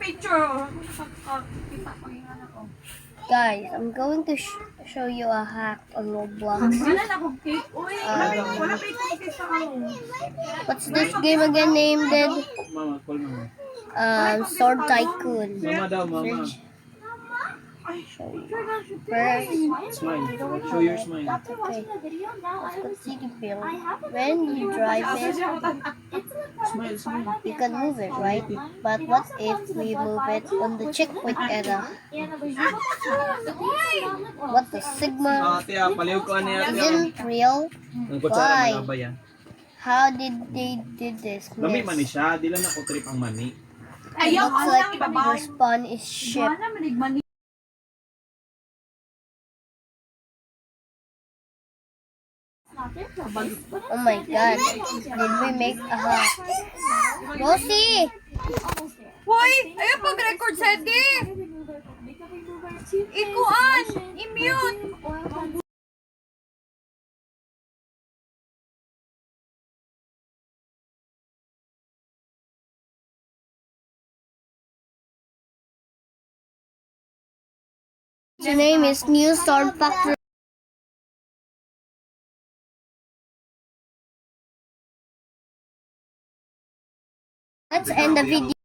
picture. Guys, I'm going to show you a hack on Roblox. Wala na akong cake. Uy, wala cake sa ano. What's this game again named? Mama, call mama. Sword Tycoon. Mama daw, mama. Show you. First, Smile. Show your smile. okay. Let's go city build. When you drive it, Smile, smile. you can move it, right? But what if we move it on the checkpoint era? What the Sigma Ate, paliw ko niya. isn't real? Ang kutsara mga bayan. How did they do this? Mami, Miss? mani siya. Di lang ako trip ang mani. Ayaw, Looks like your spawn is ship. Oh my god, did we make a hack? Rosie! Hoy, ayaw pag-record sa di. Ikuan, i-mute. The name is New Sword Factory. Let's end the video.